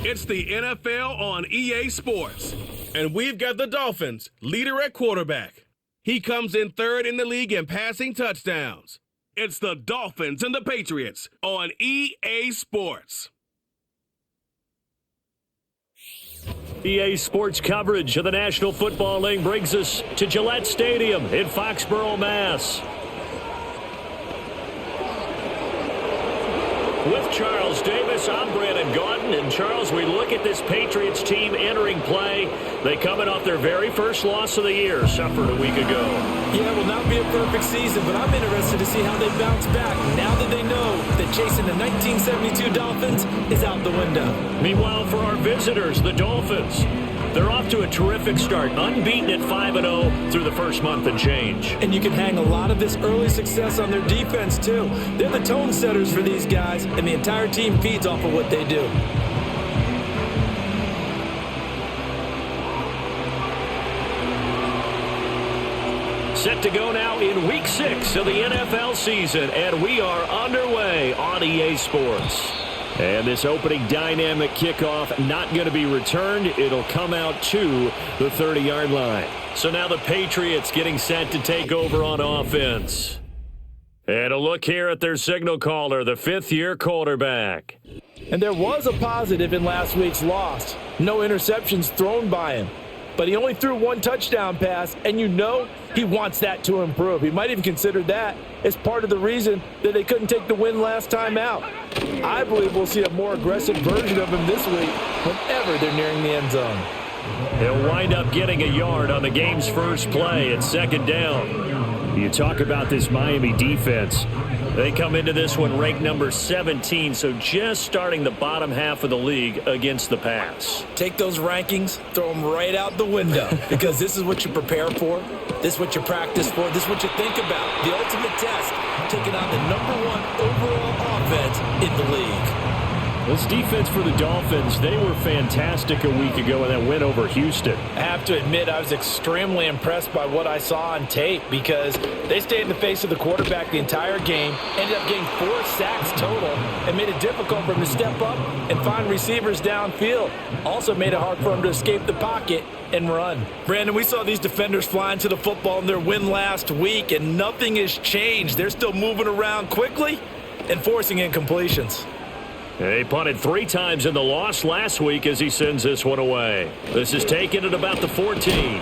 It's the NFL on EA Sports. And we've got the Dolphins, leader at quarterback. He comes in third in the league in passing touchdowns. It's the Dolphins and the Patriots on EA Sports. EA Sports coverage of the National Football League brings us to Gillette Stadium in Foxborough, Mass. With Charles Davis, I'm Brandon Gaudin. And Charles, we look at this Patriots team entering play. They coming off their very first loss of the year, suffered a week ago. Yeah, it will not be a perfect season, but I'm interested to see how they bounce back now that they know that chasing the 1972 Dolphins is out the window. Meanwhile, for our visitors, the Dolphins, they're off to a terrific start, unbeaten at 5-0 through the first month and change. And you can hang a lot of this early success on their defense, too. They're the tone setters for these guys, and the entire team feeds off of what they do. Set to go now in Week 6 of the NFL season, and we are underway on EA Sports. And this opening dynamic kickoff not going to be returned. It'll come out to the 30-yard line. So now the Patriots getting set to take over on offense. And a look here at their signal caller, the fifth-year quarterback. And there was a positive in last week's loss. No interceptions thrown by him. But he only threw one touchdown pass, and you know he wants that to improve. He might even consider that as part of the reason that they couldn't take the win last time out. I believe we'll see a more aggressive version of him this week whenever they're nearing the end zone. He'll wind up getting a yard on the game's first play at second down. You talk about this Miami defense. They come into this one ranked number 17, so just starting the bottom half of the league against the pass. Take those rankings, throw them right out the window, because this is what you prepare for, this is what you practice for, this is what you think about. The ultimate test, taking on the #1 overall offense in the league. This defense for the Dolphins, they were fantastic a week ago in that win over Houston. I have to admit, I was extremely impressed by what I saw on tape because they stayed in the face of the quarterback the entire game, ended up getting 4 sacks total, and made it difficult for him to step up and find receivers downfield. Also made it hard for him to escape the pocket and run. Brandon, we saw these defenders flying to the football in their win last week, and nothing has changed. They're still moving around quickly and forcing incompletions. He punted 3 times in the loss last week as he sends this one away. This is taken at about the 14.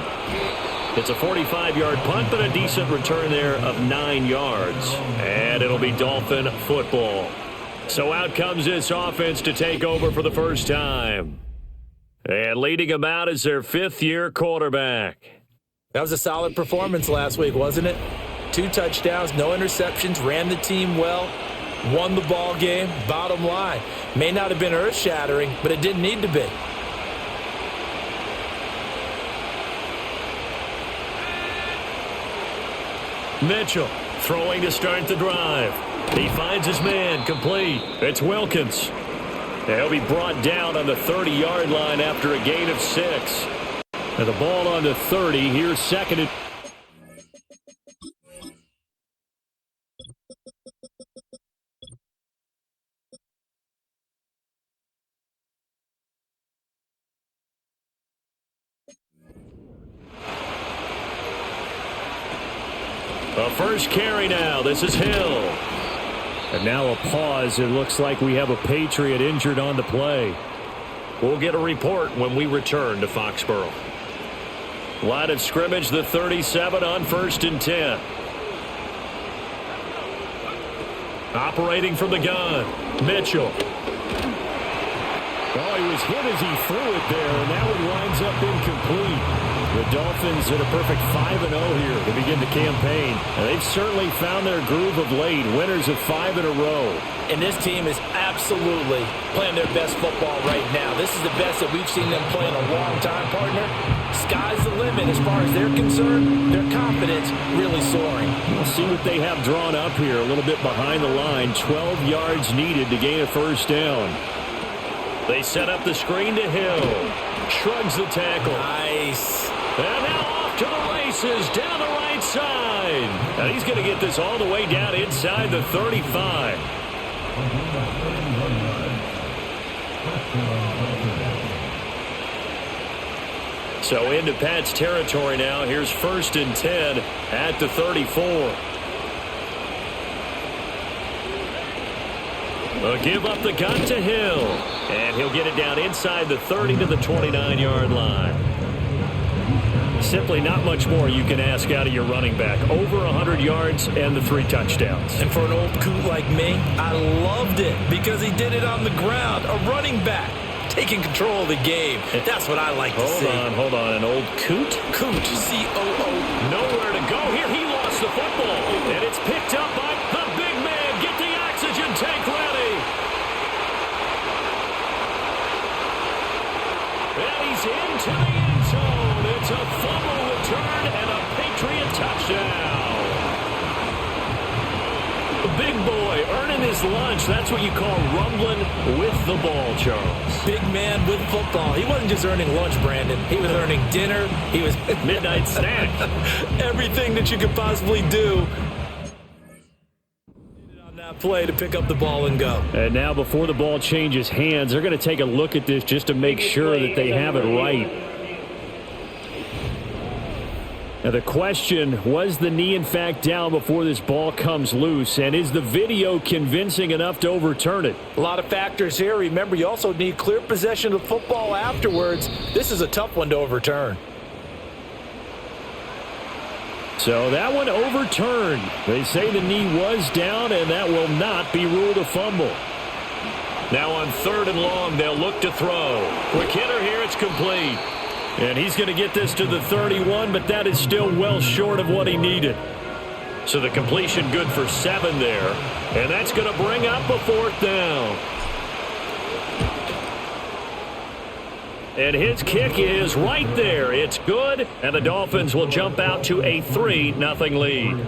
It's a 45-yard punt, but a decent return there of 9 yards. And it'll be Dolphin football. So out comes this offense to take over for the first time. And leading them out is their 5th-year quarterback. That was a solid performance last week, wasn't it? 2 touchdowns, no interceptions, ran the team well. Won the ball game, bottom line. May not have been earth-shattering, but it didn't need to be. Mitchell throwing to start the drive. He finds his man complete. It's Wilkins. He'll be brought down on the 30-yard line after a gain of 6. And the ball on the 30. Here's second and... A first carry now. This is Hill. And now a pause. It looks like we have a Patriot injured on the play. We'll get a report when we return to Foxborough. Line of scrimmage, the 37 on 1st and 10. Operating from the gun, Mitchell. Oh, he was hit as he threw it there, and that one winds up incomplete. The Dolphins at a perfect 5-0 here to begin the campaign. And they've certainly found their groove of late, winners of 5 in a row. And this team is absolutely playing their best football right now. This is the best that we've seen them play in a long time, partner. Sky's the limit as far as they're concerned. Their confidence really soaring. We'll see what they have drawn up here, a little bit behind the line. 12 yards needed to gain a first down. They set up the screen to Hill. Shrugs the tackle. Nice. And now off to the races down the right side. And he's going to get this all the way down inside the 35. So into Pat's territory now. Here's 1st and 10 at the 34. A give up the gun to Hill. And he'll get it down inside the 30 to the 29-yard line. Simply not much more you can ask out of your running back. Over 100 yards and the 3 touchdowns. And for an old coot like me, I loved it because he did it on the ground. A running back taking control of the game. That's what I like to see. Hold on. An old coot? Coot, C-O-O. Nowhere to go here. He lost the football. And it's picked up by the big man. Get the oxygen tank ready. And he's into the end zone. It's a fumble return and a Patriot touchdown. The big boy earning his lunch. That's what you call rumbling with the ball, Charles. Big man with football. He wasn't just earning lunch, Brandon. He was earning dinner. He was midnight snack. Everything that you could possibly do on that play to pick up the ball and go. And now before the ball changes hands, they're going to take a look at this just to make sure that they have it right. Now the question, was the knee in fact down before this ball comes loose? And is the video convincing enough to overturn it? A lot of factors here. Remember, you also need clear possession of football afterwards. This is a tough one to overturn. So that one overturned. They say the knee was down, and that will not be ruled a fumble. Now on 3rd and long, they'll look to throw. Quick hitter here, it's complete. And he's going to get this to the 31, but that is still well short of what he needed. So the completion good for 7 there. And that's going to bring up a 4th down. And his kick is right there. It's good, and the Dolphins will jump out to a 3-0 lead.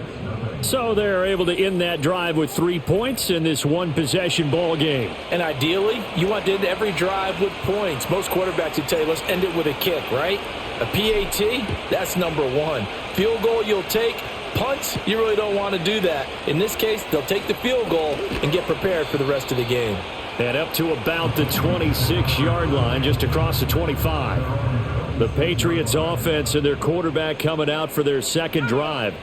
So they're able to end that drive with 3 points in this one-possession ball game. And ideally, you want to end every drive with points. Most quarterbacks would tell you, let's end it with a kick, right? A PAT, that's number 1. Field goal you'll take. Punts, you really don't want to do that. In this case, they'll take the field goal and get prepared for the rest of the game. And up to about the 26-yard line, just across the 25. The Patriots offense and their quarterback coming out for their second drive.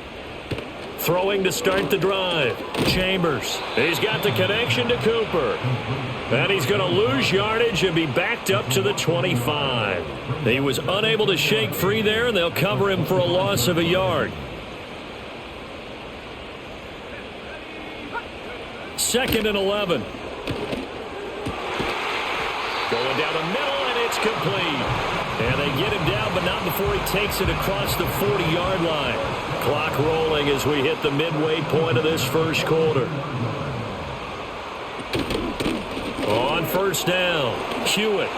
Throwing to start the drive. Chambers. He's got the connection to Cooper. And he's going to lose yardage and be backed up to the 25. He was unable to shake free there, and they'll cover him for a loss of a yard. 2nd and 11. Going down the middle, and it's complete. And they get him down, but not before he takes it across the 40-yard line. Clock rolling as we hit the midway point of this first quarter. On 1st down, Hewitt.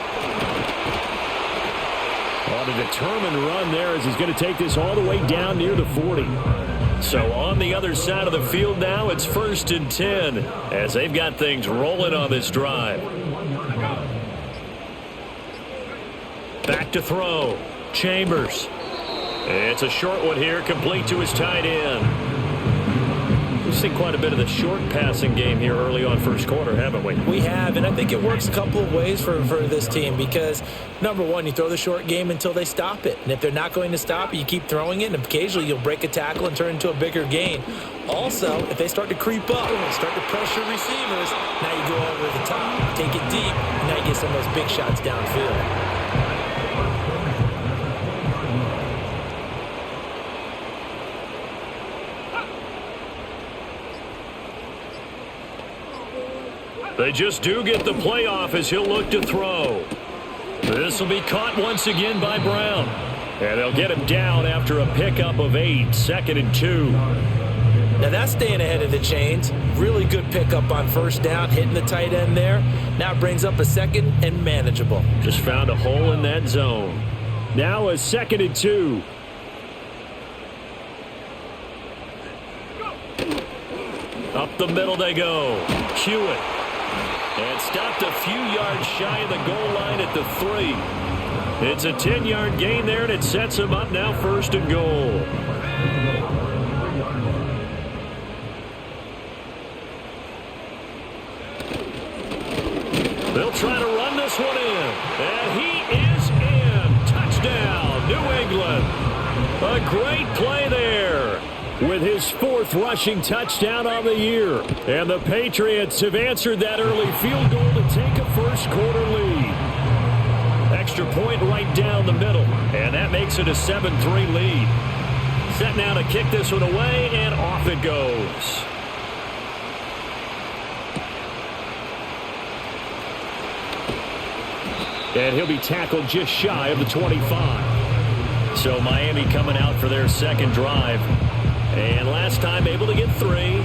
On a determined run there as he's going to take this all the way down near the 40. So on the other side of the field now, it's 1st and 10 as they've got things rolling on this drive. Back to throw. Chambers. It's a short one here, complete to his tight end. We've seen quite a bit of the short passing game here early on first quarter, haven't we? We have, and I think it works a couple of ways for this team because, number one, you throw the short game until they stop it. And if they're not going to stop it, you keep throwing it, and occasionally you'll break a tackle and turn it into a bigger gain. Also, if they start to creep up and start to pressure receivers, now you go over the top, take it deep, and now you get some of those big shots downfield. They just do get the playoff as he'll look to throw. This will be caught once again by Brown. And they'll get him down after a pickup of 8, 2nd and 2. Now that's staying ahead of the chains. Really good pickup on 1st down, hitting the tight end there. Now it brings up a 2nd and manageable. Just found a hole in that zone. Now a 2nd and 2. Up the middle they go. Hewitt. And stopped a few yards shy of the goal line at the 3. It's a 10-yard gain there, and it sets him up now 1st and goal. They'll try to run this one in. And he is in. Touchdown, New a great play there with his 4th rushing touchdown on the year. And the Patriots have answered that early field goal to take a first-quarter lead. Extra point right down the middle, and that makes it a 7-3 lead. Set now to kick this one away, and off it goes. And he'll be tackled just shy of the 25. So Miami coming out for their second drive. And last time able to get 3.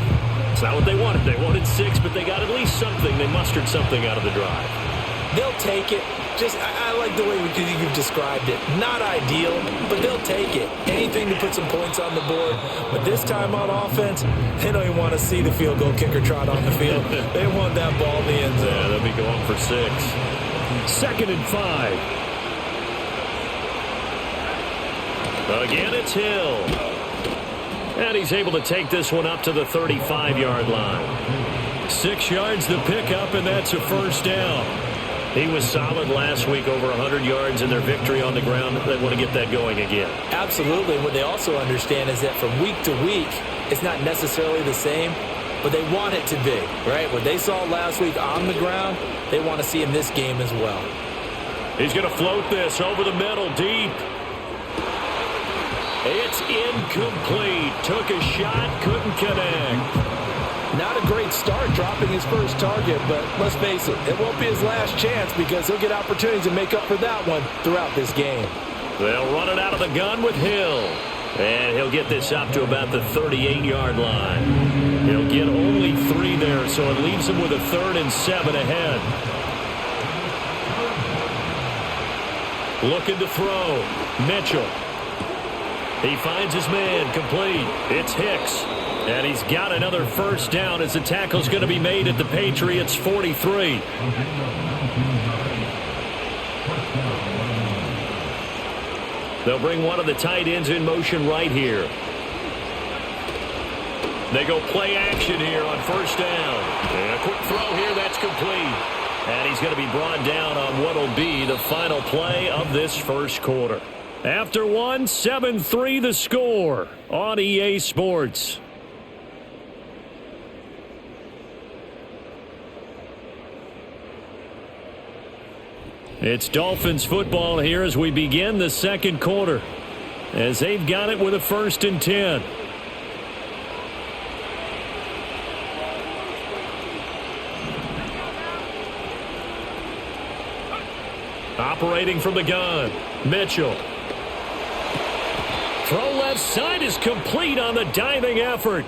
It's not what they wanted. They wanted 6, but they got at least something. They mustered something out of the drive. They'll take it. I like the way you've described it. Not ideal, but they'll take it. Anything to put some points on the board. But this time on offense, they don't even want to see the field goal kicker trot on the field. They want that ball in the end zone. Yeah, they'll be going for 6. 2nd and 5. Again, it's Hill. And he's able to take this one up to the 35-yard line. 6 yards the pickup, and that's a first down. He was solid last week, over 100 yards in their victory on the ground. They want to get that going again. Absolutely. What they also understand is that from week to week, it's not necessarily the same, but they want it to be, right? What they saw last week on the ground, they want to see in this game as well. He's going to float this over the middle, deep. It's incomplete. Took a shot, couldn't connect. Not a great start dropping his first target, but let's face it, it won't be his last chance because he'll get opportunities to make up for that one throughout this game. They'll run it out of the gun with Hill. And he'll get this up to about the 38-yard line. He'll get only 3 there, so it leaves him with a 3rd and 7 ahead. Looking to throw. Mitchell. He finds his man, complete. It's Hicks. And he's got another first down as the tackle's going to be made at the Patriots' 43. They'll bring one of the tight ends in motion right here. They go play action here on first down. And a quick throw here, that's complete. And he's going to be brought down on what will be the final play of this first quarter. After 1, 7-3 the score on EA Sports. It's Dolphins football here as we begin the second quarter, as they've got it with a 1st and 10. Operating from the gun, Mitchell. Throw left side is complete on the diving effort.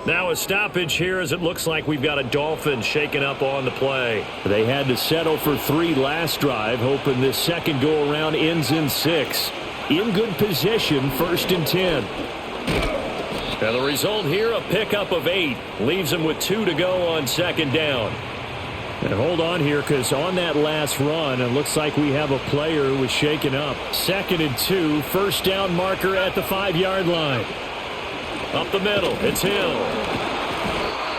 Now a stoppage here as it looks like we've got a Dolphin shaken up on the play. They had to settle for 3 last drive, hoping this second go-around ends in 6. In good position, 1st and 10. And the result here, a pickup of 8. Leaves them with 2 to go on 2nd down. And hold on here, because on that last run, it looks like we have a player who was shaken up. 2nd and 2, first down marker at the 5-yard line. Up the middle, it's Hill.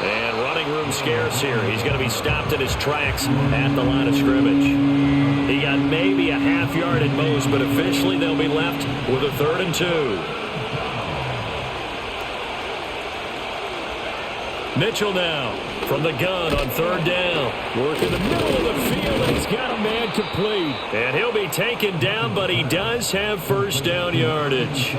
And running room scarce here. He's going to be stopped in his tracks at the line of scrimmage. He got maybe a half yard at most, but officially they'll be left with a 3rd and 2. Mitchell now from the gun on 3rd down. Work in the middle of the field, and he's got a man complete. And he'll be taken down, but he does have first down yardage.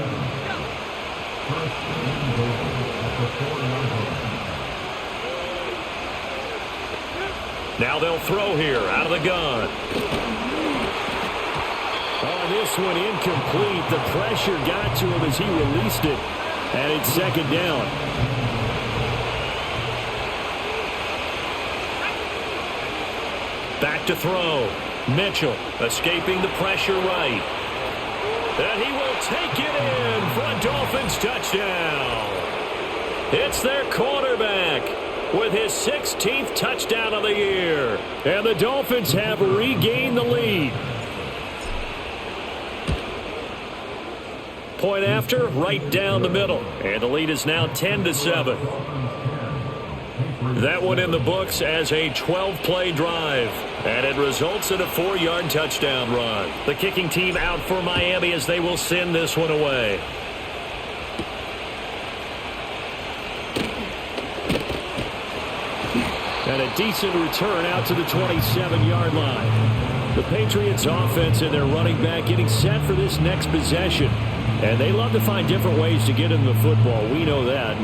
Now they'll throw here out of the gun. On this one, incomplete. The pressure got to him as he released it. And it's 2nd down. Back to throw. Mitchell escaping the pressure right. And he will take it in for a Dolphins touchdown. It's their quarterback with his 16th touchdown of the year. And the Dolphins have regained the lead. Point after, right down the middle. And the lead is now 10-7. That one in the books as a 12-play drive. And it results in a 4-yard touchdown run. The kicking team out for Miami as they will send this one away. And a decent return out to the 27-yard line. The Patriots offense and their running back getting set for this next possession. And they love to find different ways to get in the football. We know that.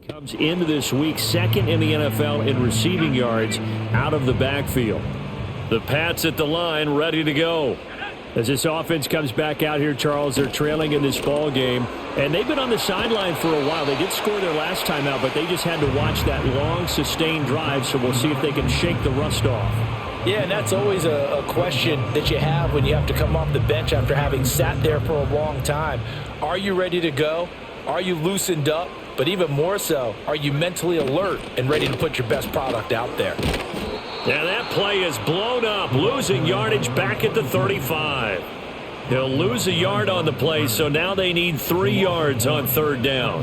Comes into this week second in the NFL in receiving yards out of the backfield. The Pats at the line ready to go. As this offense comes back out here, Charles, they're trailing in this ball game. And they've been on the sideline for a while. They did score their last time out, but they just had to watch that long, sustained drive. So we'll see if they can shake the rust off. Yeah, and that's always a question that you have when you have to come off the bench after having sat there for a long time. Are you ready to go? Are you loosened up? But even more so, are you mentally alert and ready to put your best product out there? Yeah, that play is blown up, losing yardage back at the 35. He'll lose a yard on the play, so now they need 3 yards on third down.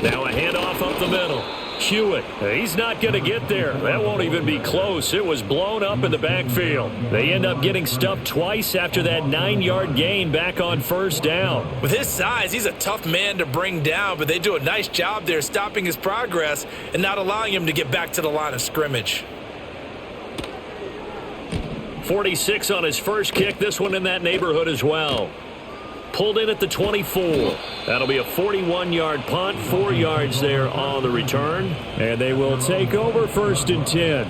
Now a handoff up the middle. Hewitt, he's not going to get there. That won't even be close. It was blown up in the backfield. They end up getting stuffed twice after that 9-yard gain back on first down. With his size, he's a tough man to bring down, but they do a nice job there stopping his progress and not allowing him to get back to the line of scrimmage. 46 on his first kick. This one in that neighborhood as well. Pulled in at the 24. That'll be a 41-yard punt, 4 yards there on the return. And they will take over first and 10.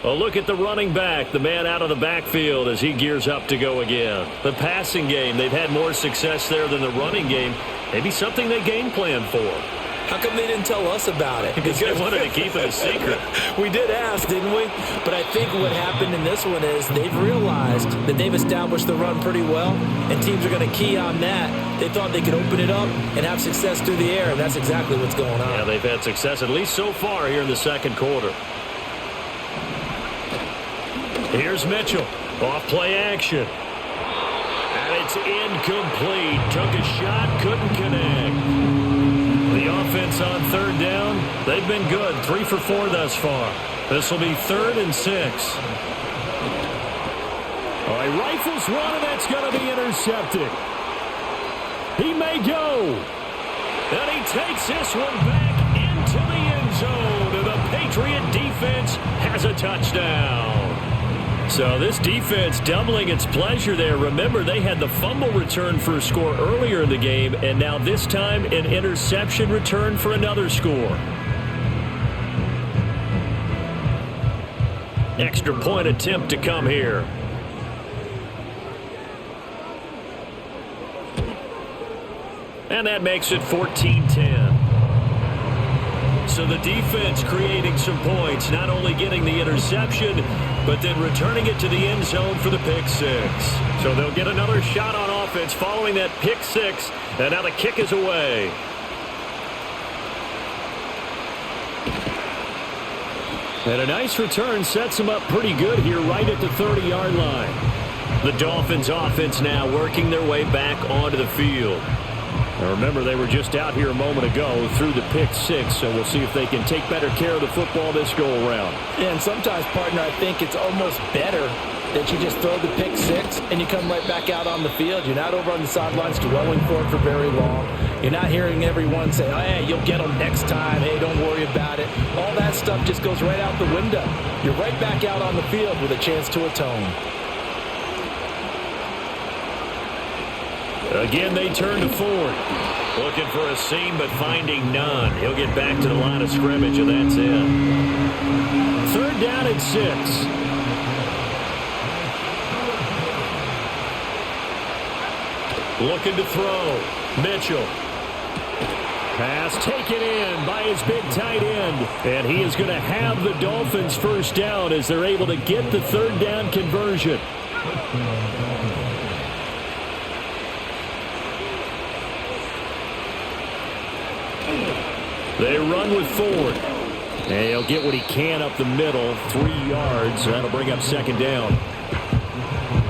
A look at the running back, the man out of the backfield as he gears up to go again. The passing game, they've had more success there than the running game. Maybe something they game plan for. How come they didn't tell us about it? Because they wanted to keep it a secret. We did ask, didn't we? But I think what happened in this one is they've realized that they've established the run pretty well, and teams are going to key on that. They thought they could open it up and have success through the air, and that's exactly what's going on. Yeah, they've had success at least so far here in the second quarter. Here's Mitchell. Off play action. And it's incomplete. Took a shot, couldn't connect. The offense on third down, they've been good. 3 for 4 thus far. This will be 3rd and 6. All right, rifles one, and that's going to be intercepted. He may go. And he takes this one back into the end zone. And the Patriot defense has a touchdown. So this defense doubling its pleasure there. Remember, they had the fumble return for a score earlier in the game, and now this time an interception return for another score. Extra point attempt to come here. And that makes it 14-10. So the defense creating some points, not only getting the interception, but then returning it to the end zone for the pick 6. So they'll get another shot on offense following that pick 6, and now the kick is away. And a nice return sets them up pretty good here right at the 30-yard line. The Dolphins offense now working their way back onto the field. Now remember, they were just out here a moment ago through the pick 6, so we'll see if they can take better care of the football this go-around. Yeah, and sometimes, partner, I think it's almost better that you just throw the pick 6 and you come right back out on the field. You're not over on the sidelines dwelling for it for very long. You're not hearing everyone say, oh, hey, you'll get them next time. Hey, don't worry about it. All that stuff just goes right out the window. You're right back out on the field with a chance to atone. Again, they turn to Ford. Looking for a seam, but finding none. He'll get back to the line of scrimmage, and that's it. 3rd down and 6. Looking to throw. Mitchell. Pass taken in by his big tight end. And he is going to have the Dolphins first down as they're able to get the 3rd down conversion. They run with Ford. And he'll get what he can up the middle, 3 yards. That'll bring up 2nd down.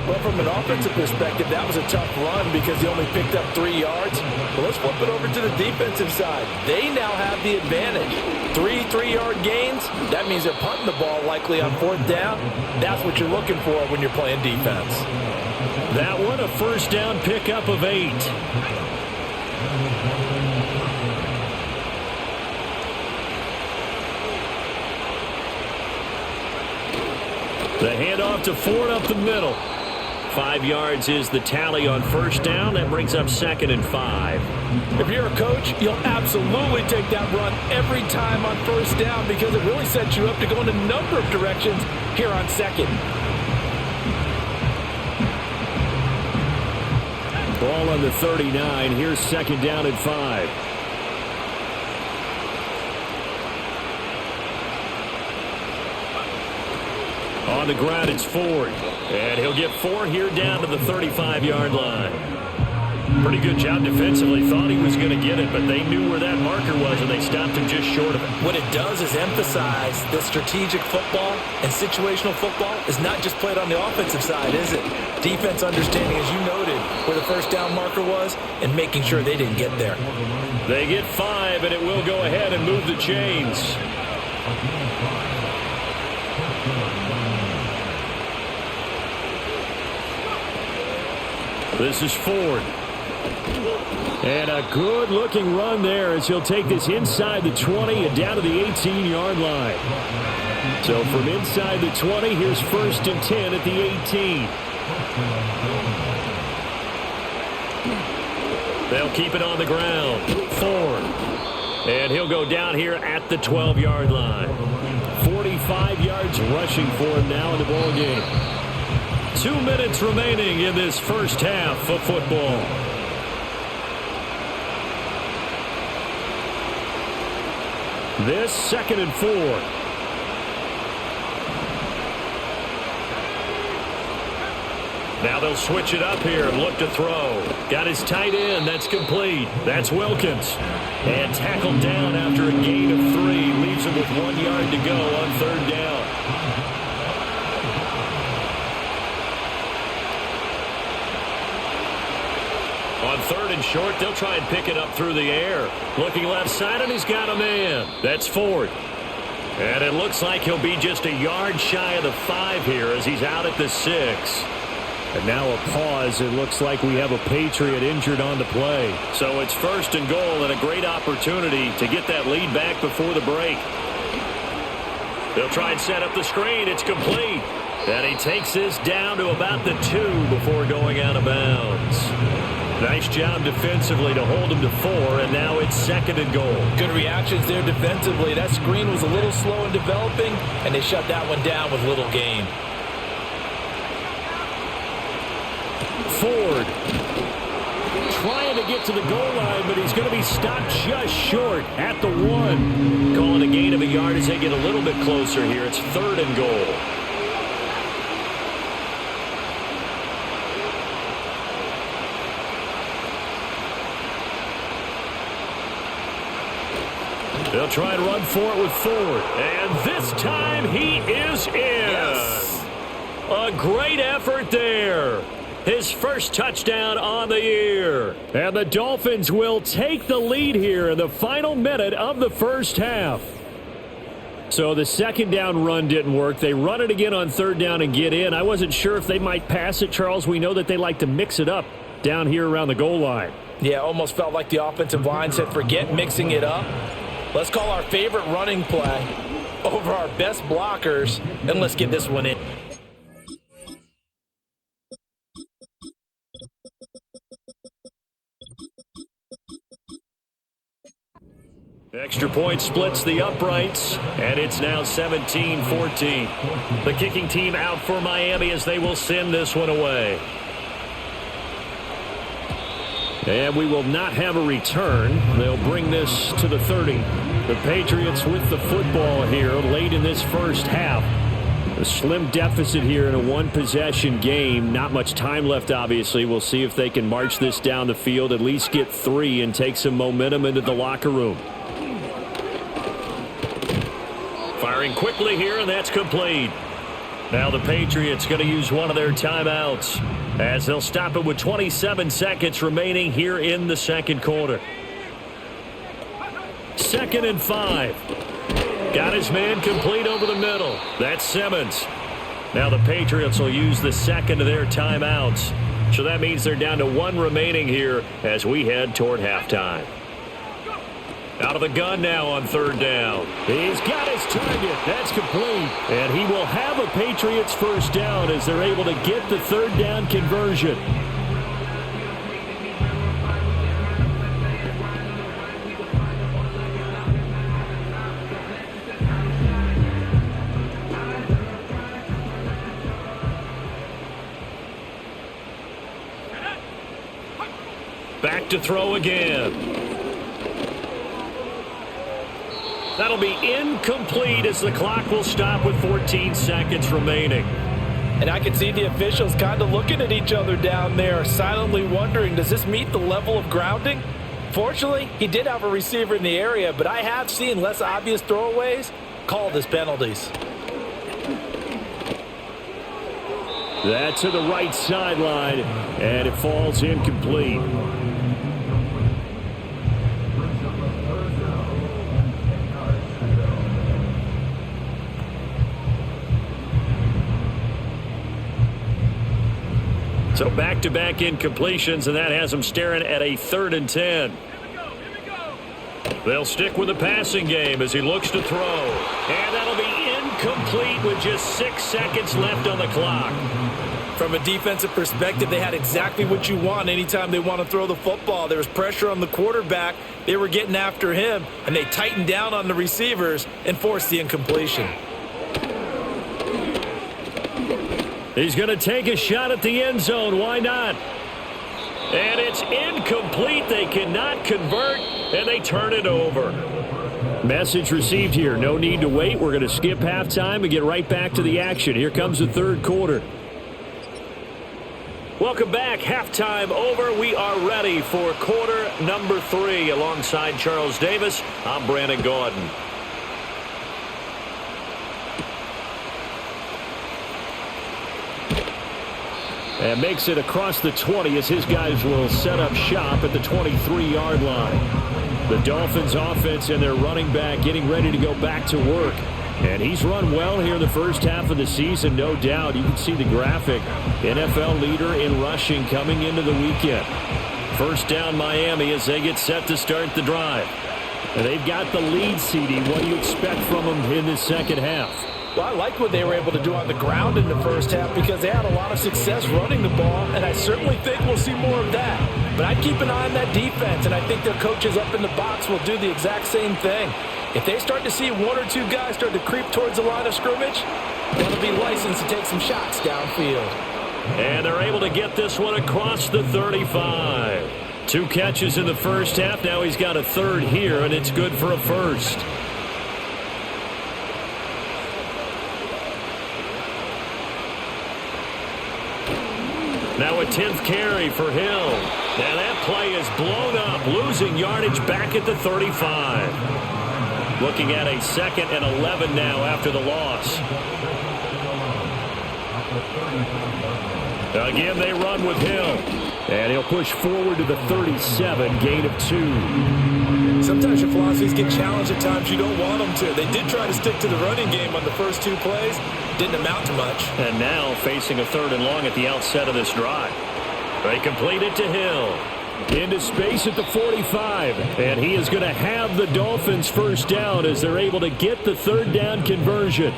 Well, from an offensive perspective, that was a tough run because he only picked up 3 yards. But let's flip it over to the defensive side. They now have the advantage. 3 3-yard gains, that means they're punting the ball likely on 4th down. That's what you're looking for when you're playing defense. That one, a first down pickup of 8. The handoff to Ford up the middle. 5 yards is the tally on first down. That brings up 2nd and 5. If you're a coach, you'll absolutely take that run every time on first down because it really sets you up to go in a number of directions here on 2nd. Ball on the 39. Here's 2nd down and 5. On the ground, it's Ford. And he'll get 4 here down to the 35-yard line. Pretty good job defensively. Thought he was going to get it, but they knew where that marker was, and they stopped him just short of it. What it does is emphasize that strategic football and situational football is not just played on the offensive side, is it? Defense understanding, as you noted, where the first down marker was and making sure they didn't get there. They get 5, and it will go ahead and move the chains. This is Ford. And a good-looking run there as he'll take this inside the 20 and down to the 18-yard line. So from inside the 20, here's 1st and 10 at the 18. They'll keep it on the ground. Ford. And he'll go down here at the 12-yard line. 45 yards rushing for him now in the ball game. 2 minutes remaining in this first half of football. This 2nd and 4. Now they'll switch it up here and look to throw. Got his tight end. That's complete. That's Wilkins. And tackled down after a gain of 3. Leaves him with 1 yard to go on 3rd down. On 3rd and short, they'll try and pick it up through the air. Looking left side, and he's got a man. That's Ford. And it looks like he'll be just a yard shy of the 5 here as he's out at the 6. And now a pause. It looks like we have a Patriot injured on the play. So it's 1st and goal and a great opportunity to get that lead back before the break. They'll try and set up the screen. It's complete. And he takes this down to about the 2 before going out of bounds. Nice job defensively to hold him to 4, and now it's 2nd and goal. Good reactions there defensively. That screen was a little slow in developing, and they shut that one down with little gain. Ford trying to get to the goal line, but he's going to be stopped just short at the 1. Calling a gain of a yard as they get a little bit closer here. It's 3rd and goal. They'll try and run for it with Ford. And this time he is in. Yes. A great effort there. His first touchdown on the year. And the Dolphins will take the lead here in the final minute of the first half. So the 2nd down run didn't work. They run it again on 3rd down and get in. I wasn't sure if they might pass it, Charles. We know that they like to mix it up down here around the goal line. Yeah, almost felt like the offensive line said, forget mixing it up. Let's call our favorite running play over our best blockers, and let's get this one in. Extra point splits the uprights, and it's now 17-14. The kicking team out for Miami as they will send this one away. And we will not have a return. They'll bring this to the 30. The Patriots with the football here late in this first half. A slim deficit here in a one-possession game. Not much time left, obviously. We'll see if they can march this down the field, at least get 3 and take some momentum into the locker room. Firing quickly here, and that's complete. Now the Patriots going to use one of their timeouts as they'll stop it with 27 seconds remaining here in the second quarter. 2nd and 5. Got his man complete over the middle. That's Simmons. Now the Patriots will use the second of their timeouts. So that means they're down to 1 remaining here as we head toward halftime. Out of the gun now on 3rd down. He's got his target. That's complete. And he will have a Patriots first down as they're able to get the 3rd down conversion. Back to throw again. That'll be incomplete as the clock will stop with 14 seconds remaining. And I can see the officials kind of looking at each other down there, silently wondering, does this meet the level of grounding? Fortunately, he did have a receiver in the area, but I have seen less obvious throwaways called as penalties. That's to the right sideline, and it falls incomplete. So back-to-back incompletions, and that has them staring at a 3rd and 10. They'll stick with the passing game as he looks to throw. And that'll be incomplete with just 6 seconds left on the clock. From a defensive perspective, they had exactly what you want anytime they want to throw the football. There was pressure on the quarterback. They were getting after him, and they tightened down on the receivers and forced the incompletion. He's going to take a shot at the end zone. Why not? And it's incomplete. They cannot convert, and they turn it over. Message received here. No need to wait. We're going to skip halftime and get right back to the action. Here comes the 3rd quarter. Welcome back. Halftime over. We are ready for quarter number 3. Alongside Charles Davis, I'm Brandon Gaudin. And makes it across the 20 as his guys will set up shop at the 23-yard line. The Dolphins offense and their running back getting ready to go back to work. And he's run well here in the first half of the season, no doubt. You can see the graphic. NFL leader in rushing coming into the weekend. First down Miami as they get set to start the drive. And they've got the lead, CD. What do you expect from them in the second half? Well, I like what they were able to do on the ground in the first half because they had a lot of success running the ball, and I certainly think we'll see more of that. But I'd keep an eye on that defense, and I think their coaches up in the box will do the exact same thing. If they start to see 1 or 2 guys start to creep towards the line of scrimmage, they'll be licensed to take some shots downfield. And they're able to get this one across the 35. 2 catches in the first half. Now he's got a 3rd here, and it's good for a first. Now a 10th carry for Hill. And that play is blown up, losing yardage back at the 35. Looking at a 2nd and 11 now after the loss. Again, they run with Hill. And he'll push forward to the 37, gain of 2. Sometimes your philosophies get challenged at times you don't want them to. They did try to stick to the running game on the first 2 plays. Didn't amount to much. And now facing a 3rd and long at the outset of this drive. They complete it to Hill. Into space at the 45. And he is going to have the Dolphins first down as they're able to get the 3rd down conversion.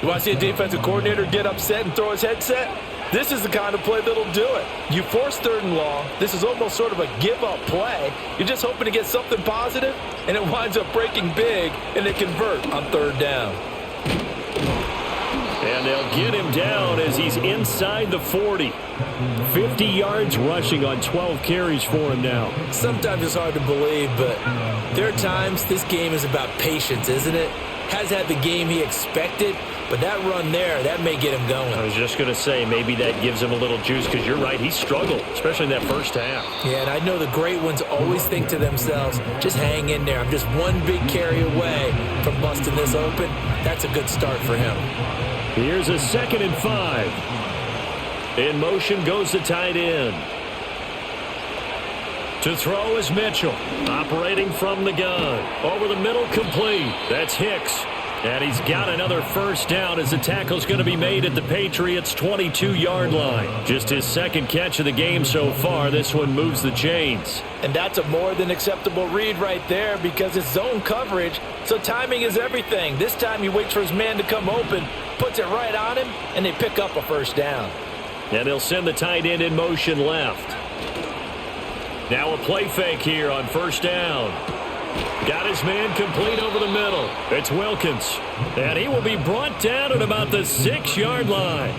You want to see a defensive coordinator get upset and throw his headset? This is the kind of play that'll do it. You force 3rd and long. This is almost sort of a give-up play. You're just hoping to get something positive, and it winds up breaking big, and they convert on 3rd down. And they'll get him down as he's inside the 40. 50 yards rushing on 12 carries for him now. Sometimes it's hard to believe, but there are times this game is about patience, isn't it? Has had the game he expected, but that run there, that may get him going. I was just going to say, maybe that gives him a little juice, because you're right, he struggled, especially in that first half. Yeah, and I know the great ones always think to themselves, just hang in there. I'm just one big carry away from busting this open. That's a good start for him. Here's a 2nd and 5. In motion goes the tight end. To throw is Mitchell. Operating from the gun. Over the middle, complete. That's Hicks. And he's got another first down as the tackle's going to be made at the Patriots' 22-yard line. Just his 2nd catch of the game so far. This one moves the chains. And that's a more than acceptable read right there because it's zone coverage, so timing is everything. This time he waits for his man to come open, puts it right on him, and they pick up a first down. And they'll send the tight end in motion left. Now a play fake here on first down. Got his man complete over the middle. It's Wilkins. And he will be brought down at about the 6-yard line.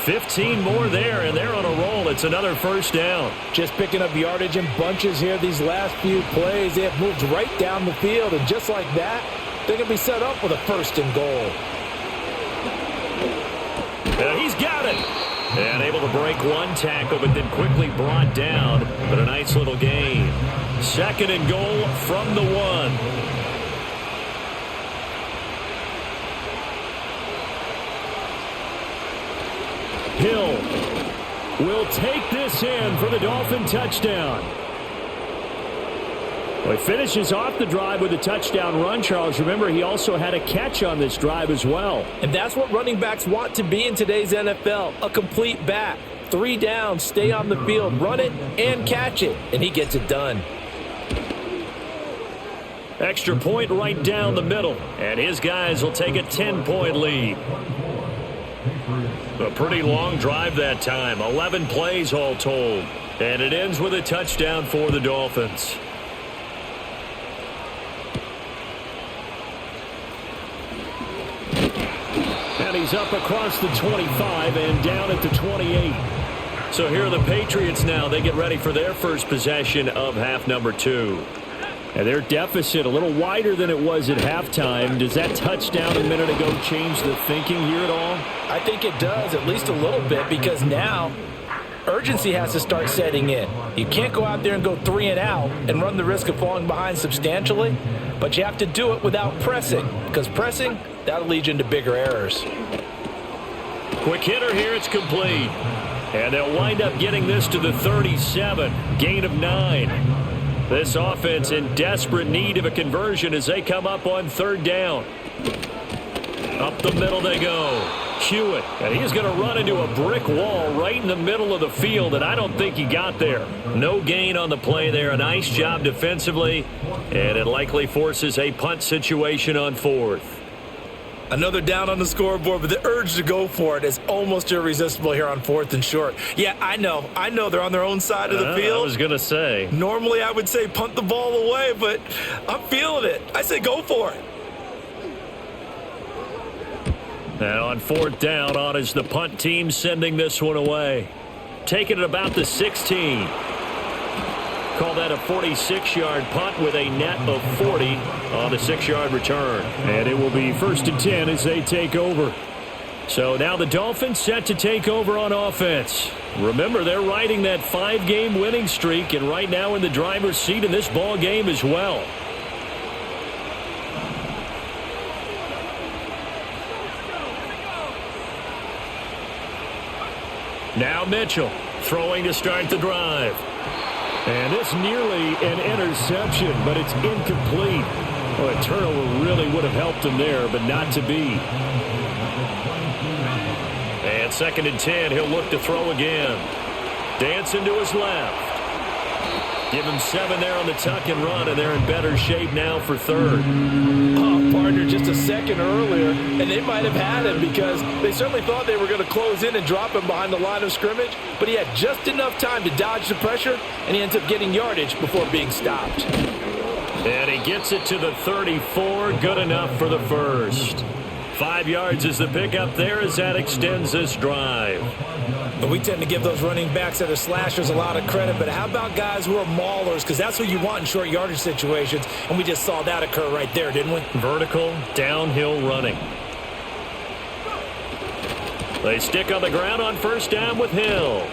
15 more there, and they're on a roll. It's another first down. Just picking up yardage in bunches here these last few plays. They have moved right down the field, and just like that, they're going to be set up with a 1st and goal. And he's got it. And able to break one tackle, but then quickly brought down. But a nice little gain. 2nd and goal from the 1. Hill will take this in for the Dolphin touchdown. Well, he finishes off the drive with a touchdown run, Charles. Remember, he also had a catch on this drive as well. And that's what running backs want to be in today's NFL, a complete back. 3 downs, stay on the field, run it, and catch it. And he gets it done. Extra point right down the middle. And his guys will take a 10-point lead. A pretty long drive that time. 11 plays all told. And it ends with a touchdown for the Dolphins. And he's up across the 25 and down at the 28. So here are the Patriots now. They get ready for their first possession of half number 2. And their deficit a little wider than it was at halftime. Does that touchdown a minute ago change the thinking here at all? I think it does, at least a little bit, because now urgency has to start setting in. You can't go out there and go 3 and out and run the risk of falling behind substantially, but you have to do it without pressing, because pressing, that'll lead you into bigger errors. Quick hitter here, it's complete. And they'll wind up getting this to the 37, gain of 9. This offense in desperate need of a conversion as they come up on 3rd down. Up the middle they go. Hewitt, and he's going to run into a brick wall right in the middle of the field, and I don't think he got there. No gain on the play there. A nice job defensively, and it likely forces a punt situation on 4th. Another down on the scoreboard, but the urge to go for it is almost irresistible here on 4th and short. Yeah, I know they're on their own side of the field. I was going to say. Normally I would say punt the ball away, but I'm feeling it. I say go for it. Now on 4th down, on is the punt team sending this one away. Taking it about the 16. Call that a 46-yard punt with a net of 40 on the 6-yard return. And it will be 1st and 10 as they take over. So now the Dolphins set to take over on offense. Remember, they're riding that 5-game winning streak, and right now in the driver's seat in this ball game as well. Now Mitchell throwing to start the drive. And it's nearly an interception, but it's incomplete. Well, a turnover really would have helped him there, but not to be. And 2nd and 10, he'll look to throw again. Dancing to his left. Give him 7 there on the tuck and run, and they're in better shape now for 3rd. Oh, partner, just a second earlier, and they might have had him because they certainly thought they were going to close in and drop him behind the line of scrimmage, but he had just enough time to dodge the pressure, and he ends up getting yardage before being stopped. And he gets it to the 34, good enough for the first. 5 yards is the pickup there as that extends this drive. But we tend to give those running backs that are slashers a lot of credit, but how about guys who are maulers? Because that's what you want in short yardage situations, and we just saw that occur right there, didn't we? Vertical, downhill running. They stick on the ground on 1st down with Hill.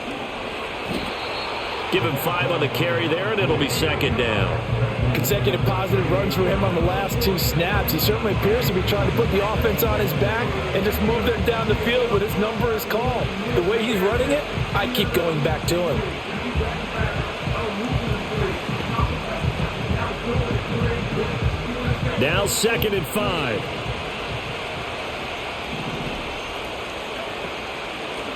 Give him 5 on the carry there, and it'll be 2nd down. consecutive positive runs for him on the last 2 snaps. He certainly appears to be trying to put the offense on his back and just move them down the field when his number is called. The way he's running it, I keep going back to him. Now 2nd and 5.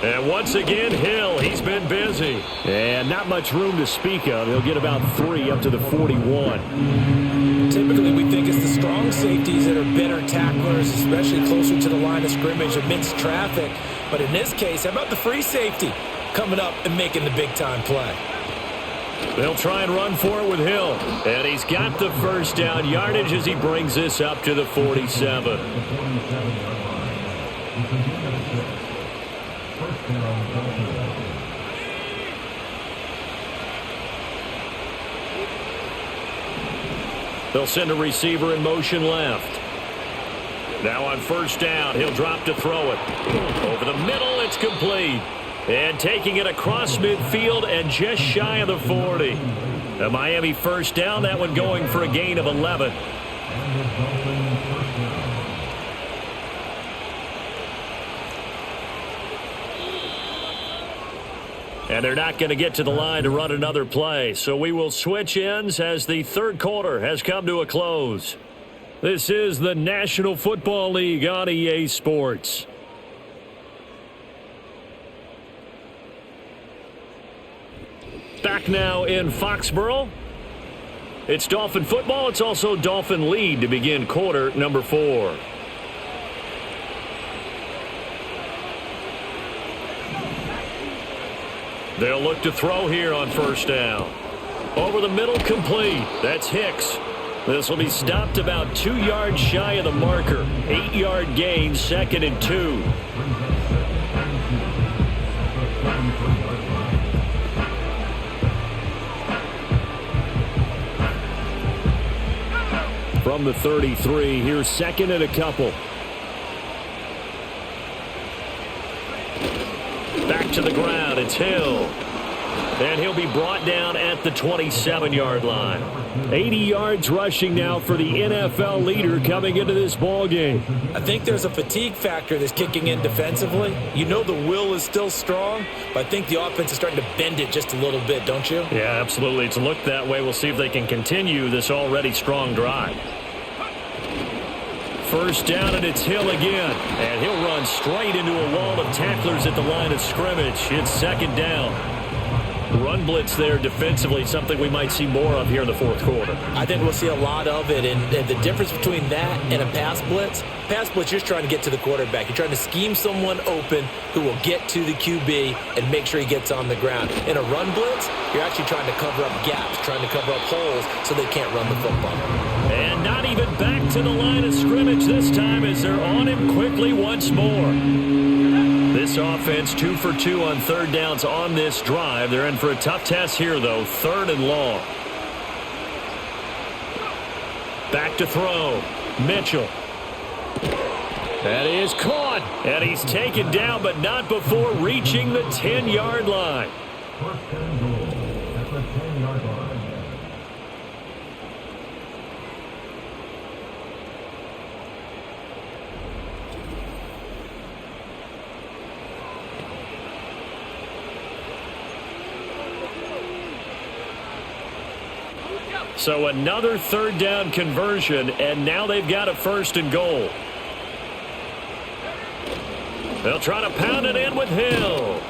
And once again, Hill, he's been busy. And not much room to speak of. He'll get about 3 up to the 41. Typically, we think it's the strong safeties that are better tacklers, especially closer to the line of scrimmage amidst traffic. But in this case, how about the free safety coming up and making the big-time play? They'll try and run for it with Hill. And he's got the first down yardage as he brings this up to the 47. They'll send a receiver in motion left. Now on first down, he'll drop to throw it. Over the middle, it's complete. And taking it across midfield and just shy of the 40. The Miami first down, that one going for a gain of 11. And they're not going to get to the line to run another play. So we will switch ends as the third quarter has come to a close. This is the National Football League on EA Sports. Back now in Foxborough. It's Dolphin football. It's also Dolphin lead to begin quarter number 4. They'll look to throw here on first down. Over the middle, complete. That's Hicks. This will be stopped about 2 yards shy of the marker. 8-yard gain, 2nd and 2. From the 33, here's 2nd and a couple. Back to the ground, it's Hill. And he'll be brought down at the 27-yard line. 80 yards rushing now for the NFL leader coming into this ball game. I think there's a fatigue factor that's kicking in defensively. You know the will is still strong, but I think the offense is starting to bend it just a little bit, don't you? Yeah, absolutely. It's looked that way. We'll see if they can continue this already strong drive. First down, and it's Hill again. And he'll run straight into a wall of tacklers at the line of scrimmage. It's 2nd down. Run blitz there defensively, something we might see more of here in the fourth quarter. I think we'll see a lot of it, and the difference between that and a pass blitz, you're just trying to get to the quarterback. You're trying to scheme someone open who will get to the QB and make sure he gets on the ground. In a run blitz, you're actually trying to cover up gaps, trying to cover up holes so they can't run the football. And not even back to the line of scrimmage this time as they're on him quickly once more. This offense 2 for 2 on third downs on this drive. They're in for a tough test here, though. 3rd and long. Back to throw. Mitchell. That is caught. And he's taken down, but not before reaching the 10-yard line. So another 3rd down conversion, and now they've got a 1st and goal. They'll try to pound it in with Hill.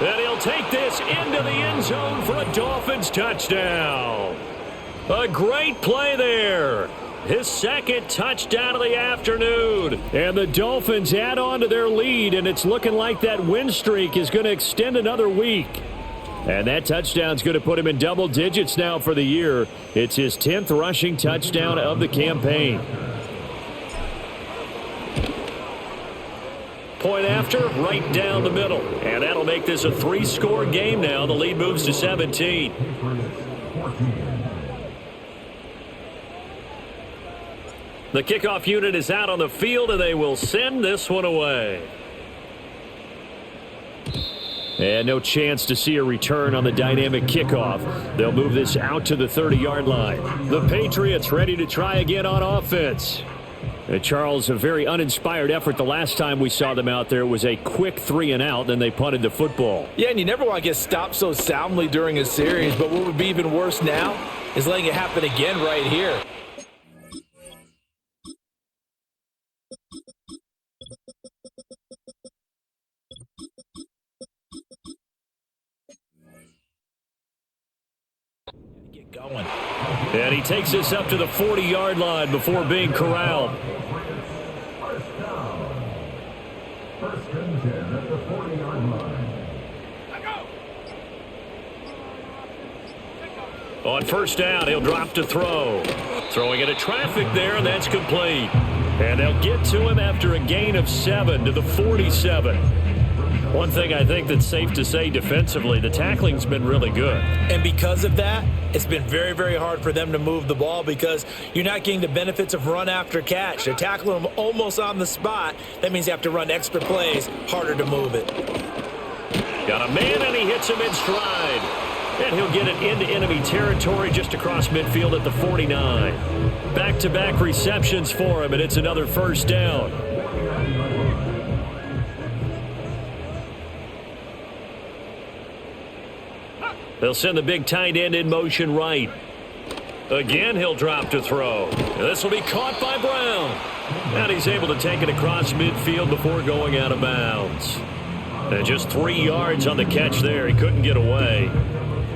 And he'll take this into the end zone for a Dolphins touchdown. A great play there. His 2nd touchdown of the afternoon. And the Dolphins add on to their lead, and it's looking like that win streak is going to extend another week. And that touchdown's going to put him in double digits now for the year. It's his 10th rushing touchdown of the campaign. Point after, right down the middle. And that'll make this a 3-score game now. The lead moves to 17. The kickoff unit is out on the field, and they will send this one away. And no chance to see a return on the dynamic kickoff. They'll move this out to the 30-yard line. The Patriots ready to try again on offense. Charles, a very uninspired effort the last time we saw them out there. It was a quick 3-and-out, then they punted the football. Yeah, and you never want to get stopped so soundly during a series, but what would be even worse now is letting it happen again right here. Get going. And he takes us up to the 40-yard line before being corralled. First and 10 at the 40-yard line. On first down, he'll drop to throw. Throwing into traffic there, and that's complete. And they'll get to him after a gain of 7 to the 47. One thing I think that's safe to say defensively, the tackling's been really good. And because of that, it's been very, very hard for them to move the ball because you're not getting the benefits of run after catch. They're tackling them almost on the spot. That means you have to run extra plays, harder to move it. Got a man, and he hits him in stride. And he'll get it into enemy territory just across midfield at the 49. Back-to-back receptions for him, and it's another first down. They'll send the big tight end in motion right. Again, he'll drop to throw. This will be caught by Brown. And he's able to take it across midfield before going out of bounds. And just 3 yards on the catch there. He couldn't get away.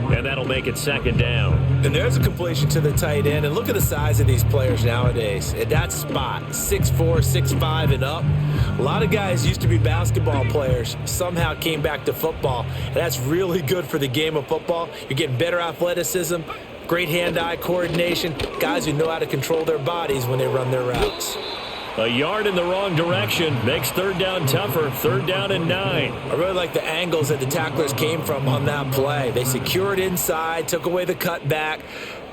And that'll make it second down. And there's a completion to the tight end. And look at the size of these players nowadays. At that spot, 6'4", 6'5", and up. A lot of guys used to be basketball players, somehow came back to football. And that's really good for the game of football. You're getting better athleticism, great hand-eye coordination, guys who know how to control their bodies when they run their routes. A yard in the wrong direction makes third down tougher. Third down and 9. I really like the angles that the tacklers came from on that play. They secured inside, took away the cutback.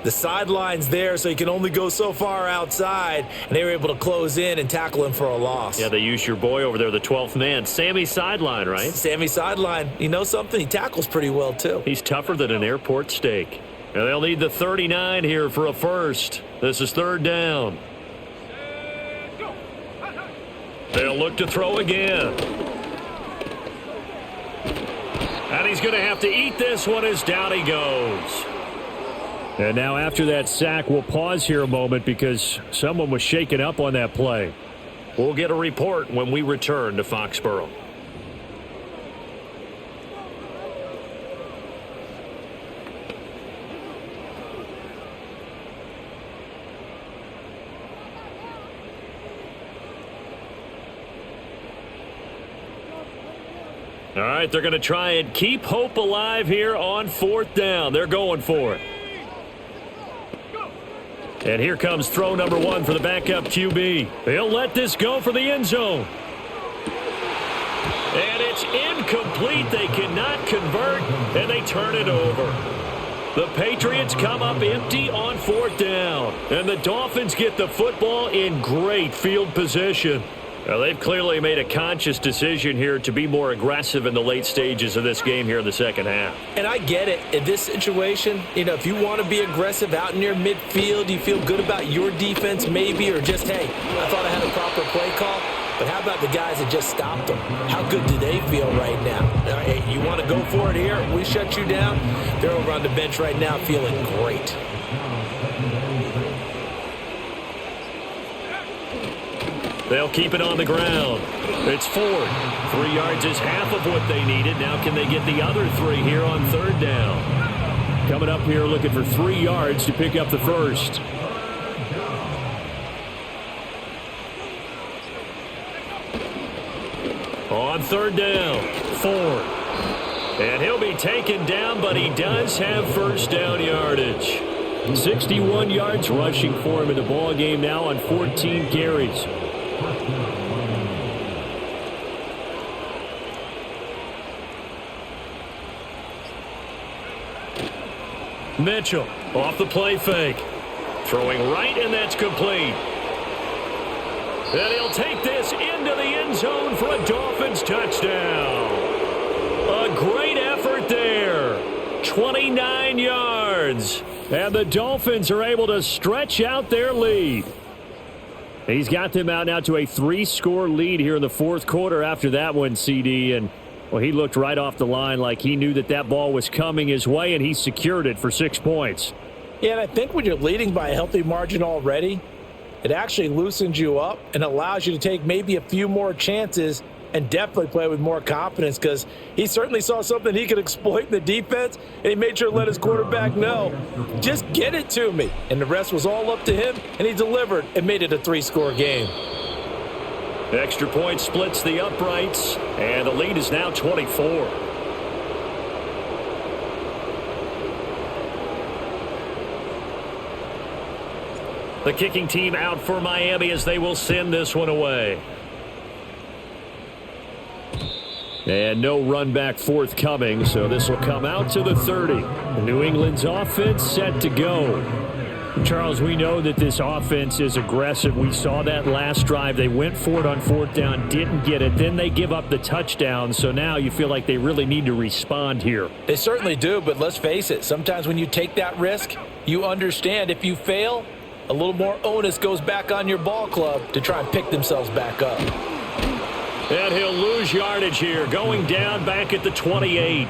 The sideline's there, so you can only go so far outside, and they were able to close in and tackle him for a loss. Yeah, they used your boy over there, the 12th man, Sammy Sideline, right? Sammy Sideline. You know something? He tackles pretty well, too. He's tougher than an airport steak. And they'll need the 39 here for a first. This is third down. They'll look to throw again. And he's going to have to eat this one as down he goes. And now after that sack, we'll pause here a moment because someone was shaken up on that play. We'll get a report when we return to Foxborough. All right, they're going to try and keep hope alive here on fourth down. They're going for it. And here comes throw number 1 for the backup QB. They'll let this go for the end zone. And it's incomplete. They cannot convert, and they turn it over. The Patriots come up empty on fourth down. And the Dolphins get the football in great field position. Now, they've clearly made a conscious decision here to be more aggressive in the late stages of this game here in the second half. And I get it. In this situation, if you want to be aggressive out near midfield, you feel good about your defense maybe, or just, hey, I thought I had a proper play call. But how about the guys that just stopped them? How good do they feel right now? Hey, you want to go for it here? We shut you down? They're over on the bench right now feeling great. They'll keep it on the ground. It's 4. 3 yards is half of what they needed. Now can they get the other 3 here on third down? Coming up here looking for 3 yards to pick up the first. On third down, 4. And he'll be taken down, but he does have first down yardage. 61 yards rushing for him in the ball game now on 14 carries. Mitchell off the play fake. Throwing right, and that's complete. And he'll take this into the end zone for a Dolphins touchdown. A great effort there. 29 yards. And the Dolphins are able to stretch out their lead. He's got them out now to a 3-score lead here in the fourth quarter after that one, CD. And, well, he looked right off the line like he knew that that ball was coming his way, and he secured it for 6 points. Yeah, and I think when you're leading by a healthy margin already, it actually loosens you up and allows you to take maybe a few more chances and definitely play with more confidence, because he certainly saw something he could exploit in the defense, and he made sure to let his quarterback know, just get it to me. And the rest was all up to him, and he delivered and made it a 3-score game. Extra point splits the uprights, and the lead is now 24. The kicking team out for Miami as they will send this one away. And no run back forthcoming, so this will come out to the 30. New England's offense set to go. Charles, we know that this offense is aggressive. We saw that last drive. They went for it on 4th down, didn't get it. Then they give up the touchdown, so now you feel like they really need to respond here. They certainly do, but let's face it, sometimes when you take that risk, you understand if you fail, a little more onus goes back on your ball club to try and pick themselves back up. And he'll lose yardage here, going down back at the 28.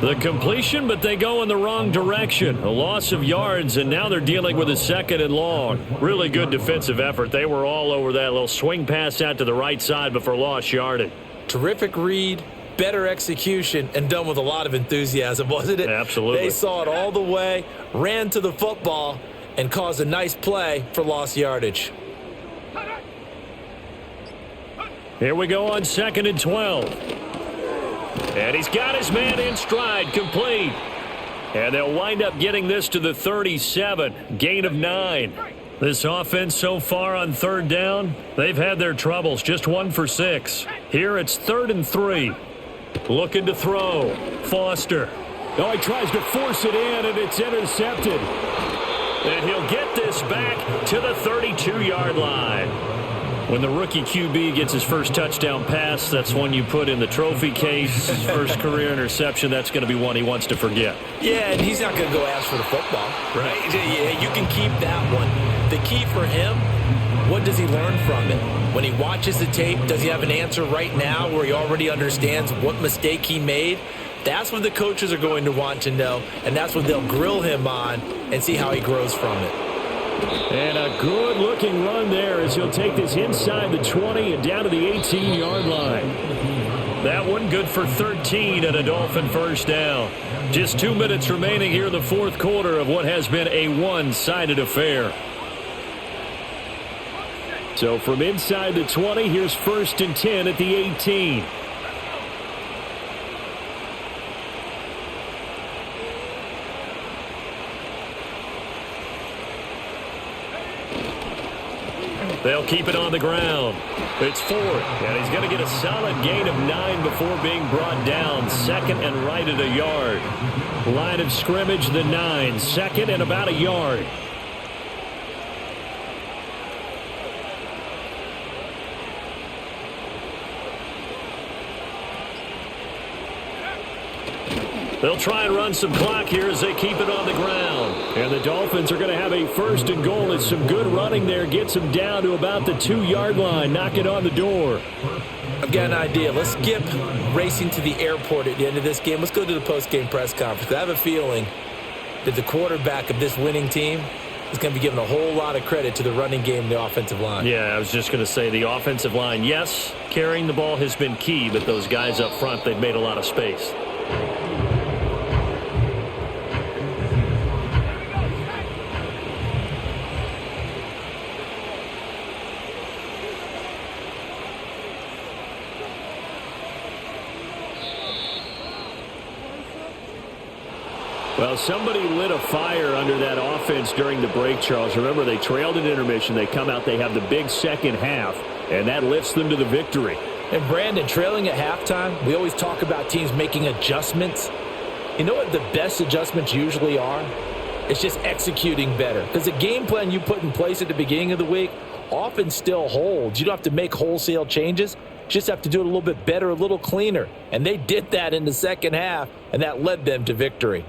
The completion, but they go in the wrong direction. A loss of yards, and now they're dealing with a 2nd and long. Really good defensive effort. They were all over that little swing pass out to the right side before lost yardage. Terrific read, better execution, and done with a lot of enthusiasm, wasn't it? Absolutely. They saw it all the way, ran to the football, and caused a nice play for lost yardage. Here we go on 2nd and 12. And he's got his man in stride, complete. And they'll wind up getting this to the 37, gain of 9. This offense so far on 3rd down, they've had their troubles, just 1 for 6. Here it's 3rd and 3. Looking to throw. Foster. Oh, he tries to force it in, and it's intercepted. And he'll get this back to the 32-yard line. When the rookie QB gets his first touchdown pass, that's one you put in the trophy case. His first career interception, that's going to be one he wants to forget. Yeah, and he's not going to go ask for the football. Right? Yeah, you can keep that one. The key for him, what does he learn from it? When he watches the tape, does he have an answer right now where he already understands what mistake he made? That's what the coaches are going to want to know, and that's what they'll grill him on and see how he grows from it. And a good-looking run there as he'll take this inside the 20 and down to the 18-yard line. That one good for 13 and a Dolphin first down. Just 2 minutes remaining here in the fourth quarter of what has been a one-sided affair. So from inside the 20, here's 1st and 10 at the 18. They'll keep it on the ground. It's 4th, and he's going to get a solid gain of 9 before being brought down. 2nd and right at a yard. Line of scrimmage, the 9. 2nd and about a yard. They'll try and run some clock here as they keep it on the ground. And the Dolphins are going to have a 1st and goal. It's some good running there. Gets them down to about the 2-yard line. Knock it on the door. I've got an idea. Let's skip racing to the airport at the end of this game. Let's go to the post-game press conference. I have a feeling that the quarterback of this winning team is going to be given a whole lot of credit to the running game and the offensive line. Yeah, I was just going to say the offensive line, yes, carrying the ball has been key, but those guys up front, they've made a lot of space. Well, somebody lit a fire under that offense during the break, Charles. Remember, they trailed at intermission. They come out, they have the big second half, and that lifts them to the victory. And, Brandon, trailing at halftime, we always talk about teams making adjustments. You know what the best adjustments usually are? It's just executing better. Because the game plan you put in place at the beginning of the week often still holds. You don't have to make wholesale changes. You just have to do it a little bit better, a little cleaner. And they did that in the second half, and that led them to victory.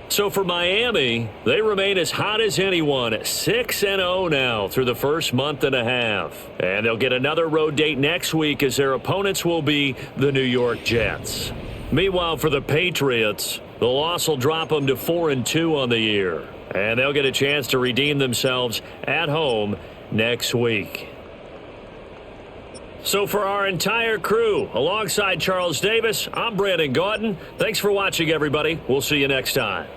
So for Miami, they remain as hot as anyone, 6-0 now through the first month and a half. And they'll get another road date next week as their opponents will be the New York Jets. Meanwhile, for the Patriots, the loss will drop them to 4-2 on the year. And they'll get a chance to redeem themselves at home next week. So for our entire crew, alongside Charles Davis, I'm Brandon Gautin. Thanks for watching, everybody. We'll see you next time.